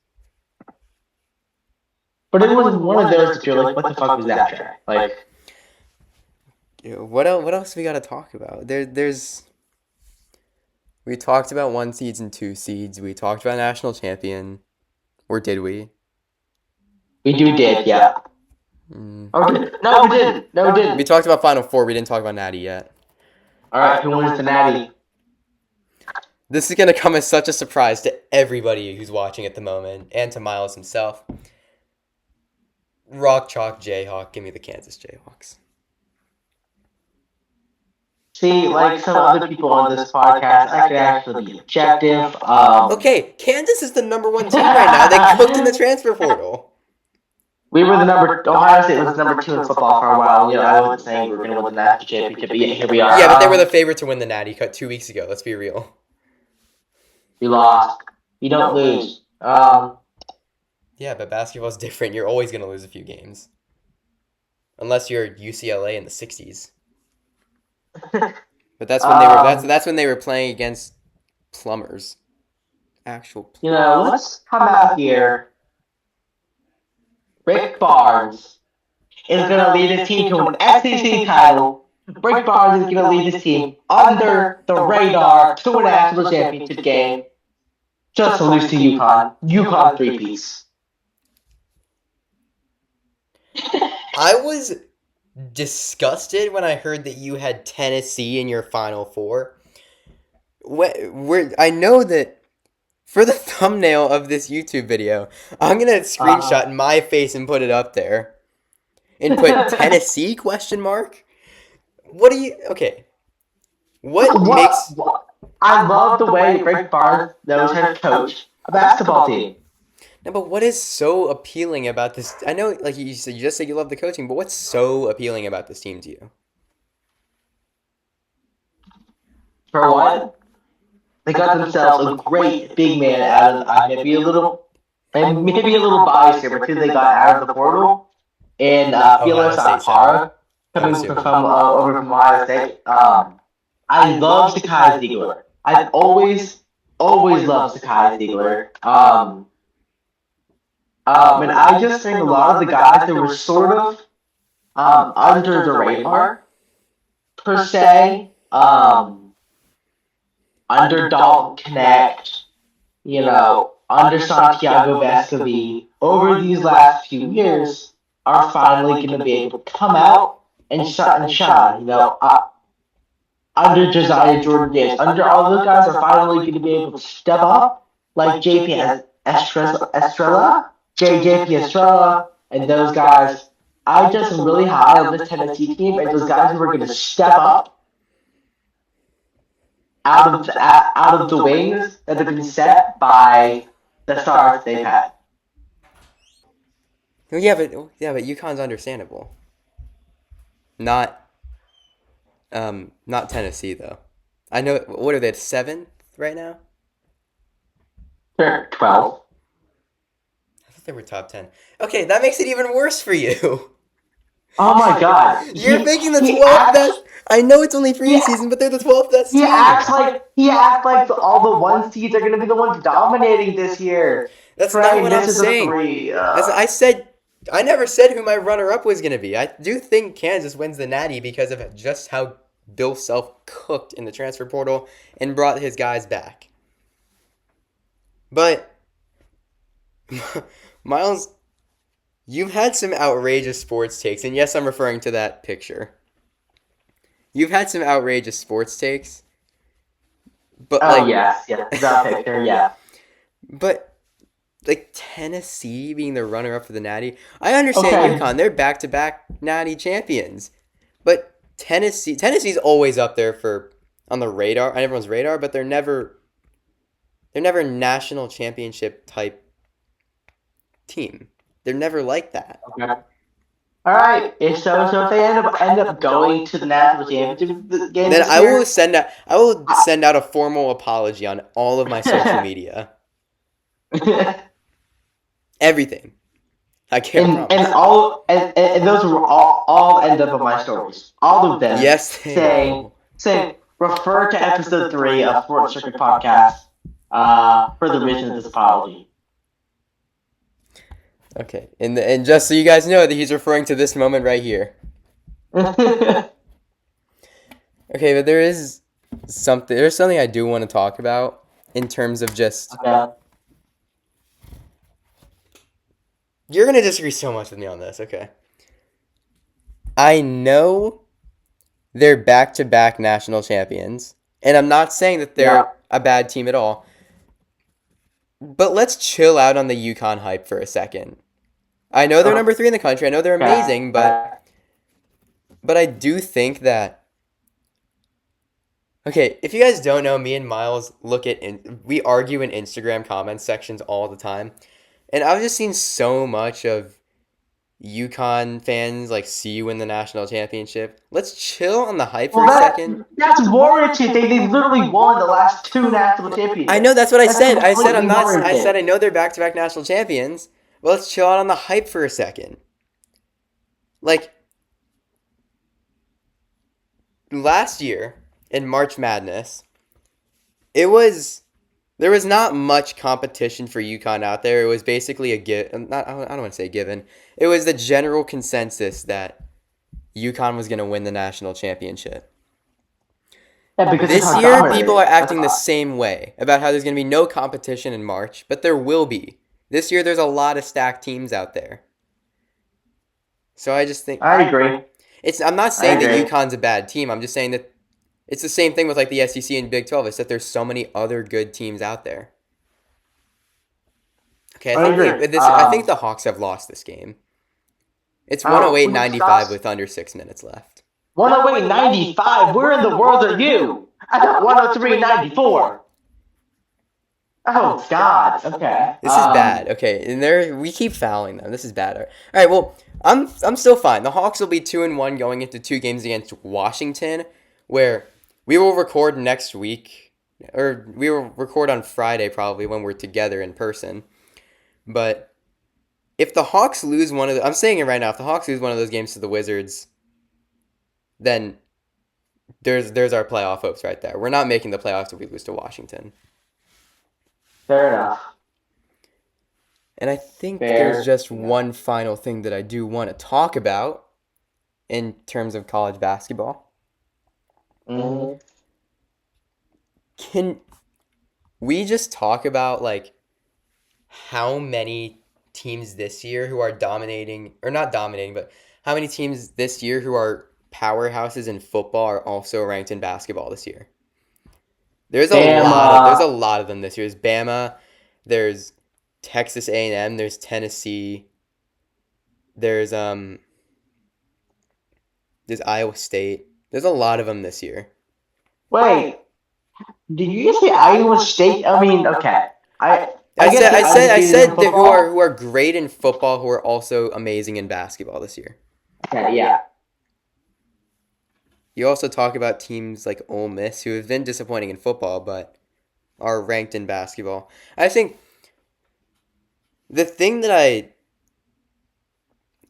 But it wasn't one of those that you're like, what the fuck was that, Trey? What else we got to talk about? We talked about 1 seeds and 2 seeds. We talked about national champion. Or did we? We did, yeah. No, we didn't. No, we We didn't. talked about Final Four. We didn't talk about Natty yet. All right, who wins the Natty? This is going to come as such a surprise to everybody who's watching at the moment and to Miles himself. Rock Chalk Jayhawk. Give me the Kansas Jayhawks. See, like some other people on this podcast, I could actually be objective. Okay, Kansas is the number 1 team right now. They cooked in the transfer portal. We were the Ohio State was the number 2 in football for a while. You know, I wasn't saying we were going to win the national championship, but here we are. Yeah, but they were the favorite to win the Natty Cut 2 weeks ago. Let's be real. We lost. You don't lose. Yeah, but basketball's different. You're always going to lose a few games. Unless you're UCLA in the 60s. But that's when they were that's when they were playing against plumbers. Actual plumbers. You know, let's come out here. Rick Barnes is going to lead his team to an SEC title. Rick Barnes is going to lead his team under the radar to a national championship game. Just to lose to UConn. UConn 3-piece. I was disgusted when I heard that you had Tennessee in your Final Four. I know that for the thumbnail of this YouTube video, I'm going to screenshot my face and put it up there. And put Tennessee question mark? What do you... Okay. What makes... I love the way Rick Barnes knows how to coach a basketball team. No, but what is so appealing about this? I know, like you said, you just said you love the coaching, but what's so appealing about this team to you? For one, they got themselves a great big man out of maybe a little biased here, but who they got out of the portal, and Felix Alpara coming from over from Ohio State. I love Sakai Ziegler. I've always loved Sakai Ziegler. And I just think a lot of the guys that were sort of under the radar, per se, under Dalton Connect, you know, under Santiago Vescovi, over these last few years, are finally going to be able to come out and shine. You know, under Josiah Jordan-Davis, under all those guys are finally going to be able to step up, like JP Estrella, and those guys. I just am really high on this Tennessee team, and those guys who are going to step up out of the wings that have been set by the stars they've had. Yeah, but UConn's understandable. Not Tennessee though. I know. What are they? 7th right now? They're 12. I thought they were top 10. Okay, that makes it even worse for you. Oh my God! You're making the 12th best. I know it's only preseason, but they're the 12th best team. He acts like all the 1 seeds are going to be the ones dominating this year. That's not what I'm saying. I never said who my runner-up was going to be. I do think Kansas wins the Natty because of just how Bill Self cooked in the transfer portal and brought his guys back. But, Miles, you've had some outrageous sports takes, and yes, I'm referring to that picture. You've had some outrageous sports takes. But yes, that picture, yeah. But, like, Tennessee being the runner-up for the Natty, I understand UConn. They're back-to-back Natty champions. But Tennessee's always up there on the radar, on everyone's radar, but they're never national championship type team. They're never like that. Okay. All right. If they end up going to the national championship game, then I will send out a formal apology on all of my social media. Everything. I can't. And those will all end up on my stories. All of them. Yes. Saying refer to episode 3 of Sports Circuit Podcast for the reason of this apology. Okay, and just so you guys know that he's referring to this moment right here. Okay, but there's something I do want to talk about in terms of just... Okay. You're going to disagree so much with me on this, okay. I know they're back-to-back national champions, and I'm not saying that Yeah. they're a bad team at all. But let's chill out on the UConn hype for a second. I know they're number 3 in the country. I know they're amazing, but I do think that okay, if you guys don't know, me and Miles we argue in Instagram comment sections all the time. And I've just seen so much of UConn fans like see you win the national championship. Let's chill on the hype for Well, a second. that's warranted. They literally won the last 2 national championships. I know that's what I That's said. completely warranted. I said I know they're back-to-back national champions. Well, let's chill out on the hype for a second. Like last year in March Madness, there was not much competition for UConn out there. It was basically I don't want to say a given. It was the general consensus that UConn was going to win the national championship. Yeah, because This that's how year, dominant people it are is. acting the same way about how there's going to be no competition in March, but there will be. This year, there's a lot of stacked teams out there. So I just think I agree. I'm not saying that agree. UConn's a bad team. I'm just saying that it's the same thing with like the SEC and Big 12. It's that there's so many other good teams out there. Okay, I agree. I think the Hawks have lost this game. It's 108-95 with under 6 minutes left. 108-95. Where in the world are you? I got 103-94. Oh God. Okay. This is bad. Okay, and we keep fouling them. This is bad. All right. Well, I'm still fine. The Hawks will be 2-1 going into 2 games against Washington, where we will record next week, or we will record on Friday probably when we're together in person. But if the Hawks lose I'm saying it right now. If the Hawks lose one of those games to the Wizards, then there's our playoff hopes right there. We're not making the playoffs if we lose to Washington. Fair enough. And I think there's just one final thing that I do want to talk about in terms of college basketball. Mm-hmm. Can we just talk about like how many teams this year who are dominating, or not dominating, but how many teams this year who are powerhouses in football are also ranked in basketball this year? There's a lot of them this year. There's Bama, there's Texas A&M, there's Tennessee, there's Iowa State. There's a lot of them this year. Wait, did you just say Iowa State? I mean, okay. I said that who are great in football who are also amazing in basketball this year. Okay, yeah. You also talk about teams like Ole Miss who have been disappointing in football but are ranked in basketball. I think the thing that I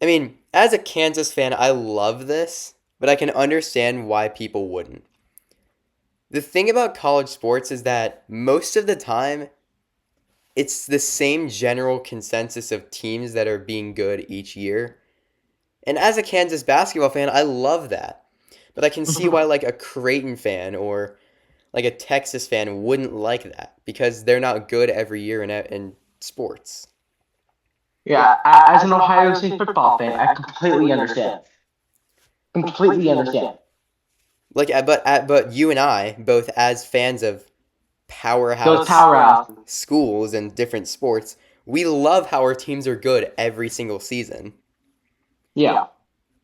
mean, as a Kansas fan, I love this, but I can understand why people wouldn't. The thing about college sports is that most of the time, it's the same general consensus of teams that are being good each year. And as a Kansas basketball fan, I love that. But I can see why like a Creighton fan or like a Texas fan wouldn't like that because they're not good every year in sports. Yeah, as an Ohio State football fan, I completely understand. Completely understand. Like, but you and I, both as fans of powerhouse schools and different sports, we love how our teams are good every single season. Yeah.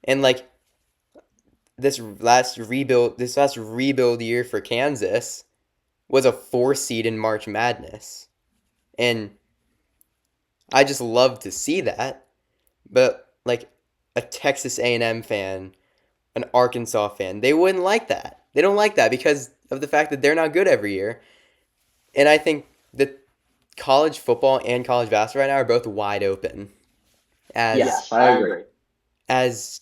And like this last rebuild year for Kansas was a 4 seed in March Madness. And I just love to see that. But like a Texas A&M fan, an Arkansas fan, they wouldn't like that. They don't like that because of the fact that they're not good every year. And I think that college football and college basketball right now are both wide open. Yes, I agree. As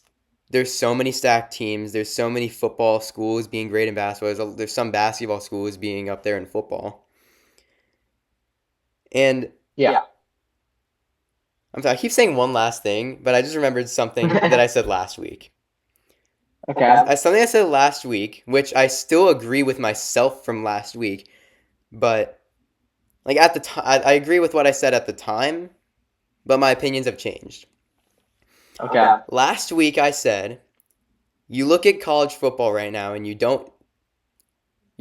there's so many stacked teams, there's so many football schools being great in basketball, there's some basketball schools being up there in football. And yeah. I'm sorry, I keep saying one last thing, but I just remembered something that I said last week. Okay. Something I said last week, which I still agree with myself from last week, but like at the time, I agree with what I said at the time, but my opinions have changed. Okay. Last week I said you look at college football right now, and you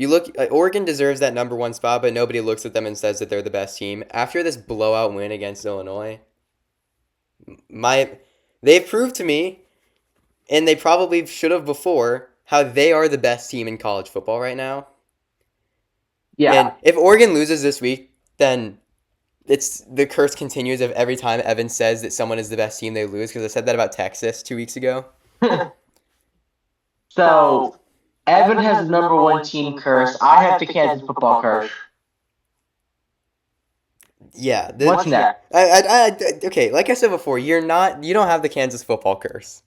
look. Oregon deserves that number one spot, but nobody looks at them and says that they're the best team. After this blowout win against Illinois, they've proved to me, and they probably should have before, how they are the best team in college football right now. Yeah. And if Oregon loses this week, then it's the curse continues of every time Evan says that someone is the best team, they lose. Because I said that about Texas 2 weeks ago. So, Evan has the number one team curse. I have the Kansas football curse. Yeah. What's next? Okay, like I said before, you don't have the Kansas football curse.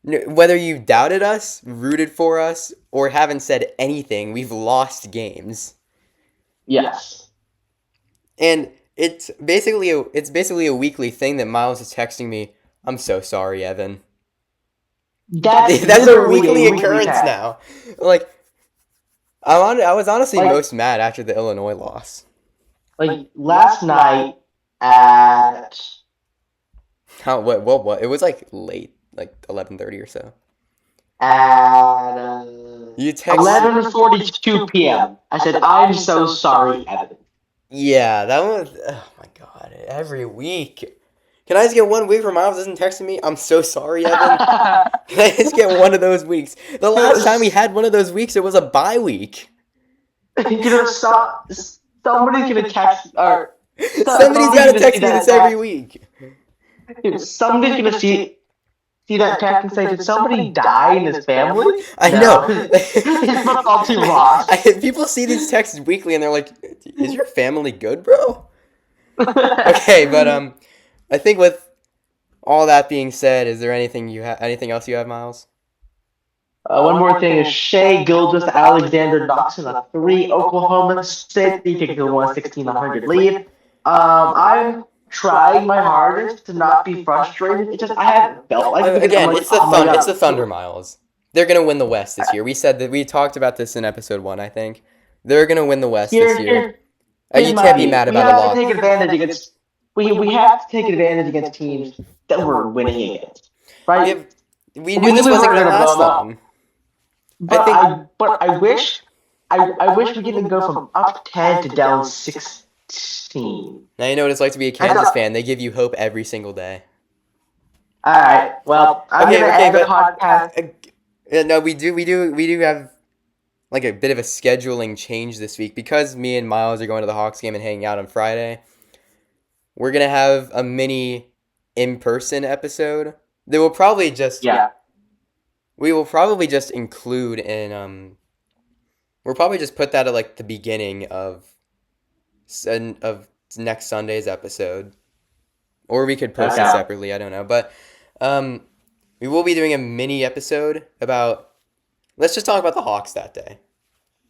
Whether you doubted us, rooted for us, or haven't said anything, we've lost games. Yes. And it's basically a weekly thing that Miles is texting me, "I'm so sorry, Evan." That's a weekly occurrence now. Like, I was honestly most mad after the Illinois loss. Like last night at what? It was like late, like 11:30 or so. At You text 11:42 p.m. I said, "I'm so sorry, Evan." Yeah, that was. Oh my god! Every week. Can I just get 1 week where Miles isn't texting me? "I'm so sorry, Evan." Can I just get one of those weeks? The last time we had one of those weeks, it was a bye week. Somebody's gonna text or Somebody's got to text me this every week. Somebody's gonna see that text and say, "Did somebody die in his family?" I know. His football team lost. People see these texts weekly and they're like, "Is your family good, bro?" Okay, but I think with all that being said, is there anything else you have, Miles? One more thing is Shea Gilgeous-Alexander knocks in a 3 Oklahoma City to go 116-100 lead. I'm trying my hardest to not be frustrated. It's just I haven't felt like it. Again, like, it's the Thunder, Miles. They're gonna win the West this year. We talked about this in episode 1, I think. They're gonna win the West this year. You can't be mad about a loss. We have to take advantage against teams that we're winning against, right? We knew this wasn't gonna last long. But I wish we could go from up 10 to down 16. Now you know what it's like to be a Kansas fan. They give you hope every single day. All right. Well, I'm gonna end the podcast. No, we do have like a bit of a scheduling change this week because me and Miles are going to the Hawks game and hanging out on Friday. We're gonna have a mini in-person episode that will probably just we will probably just include in we'll probably just put that at like the beginning of next Sunday's episode, or we could post it separately. I don't know, but we will be doing a mini episode about. Let's just talk about the Hawks that day.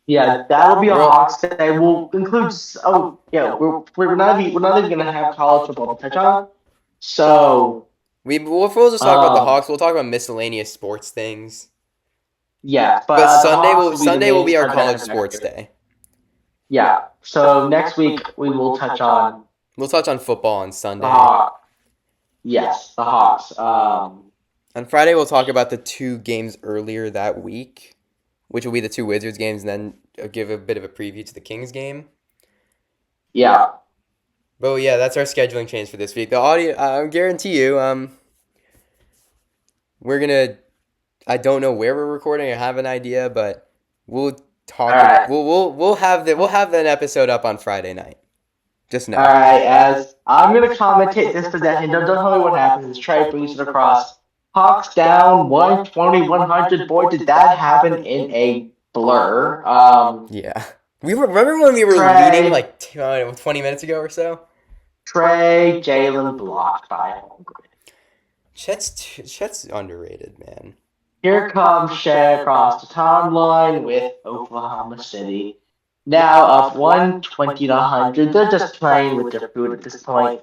Yeah, that'll be a Hawks day. We'll include. We're not even gonna have college football to touch on. So we'll just talk about the Hawks. We'll talk about miscellaneous sports things. Yeah, but Sunday will be our college sports day. Yeah. So next week we will touch on. We'll touch on football on Sunday. Yes, the Hawks. On Friday we'll talk about the 2 games earlier that week, which will be the 2 Wizards games, and then give a bit of a preview to the Kings game. Yeah. But yeah, that's our scheduling change for this week. The audio, I guarantee you, we're gonna. I don't know where we're recording. I have an idea, but we'll talk. Right. We'll have an episode up on Friday night. Just know. All right, as I'm gonna commentate this possession. Don't tell me what happens. Trey brings it across. Hawks down 120-100. Boy, did that happen in a blur. Yeah. Remember when we were leading like 20 minutes ago or so? Trey, Jalen blocked by Holmgren. Chet's underrated, man. Here comes Shea across the timeline with Oklahoma City. Now up 120-100. They're just playing with their food at this point.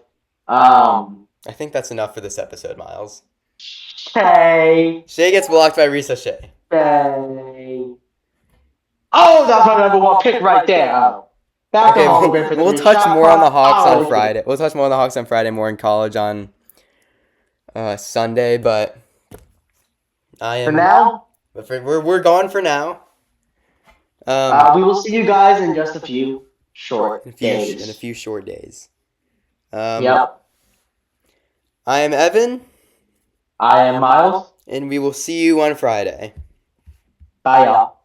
I think that's enough for this episode, Miles. Shea gets blocked by Risa Shea. Oh, that's my number 1 pick right there. We'll touch more on the Hawks on Friday. We'll touch more on the Hawks on Friday, more in college on Sunday. But I For am. now, But we're gone for now. we will see you guys in just a few short in a days. few short days. Yep. I am Evan, I am Miles. and we will see you on Friday. Bye, y'all.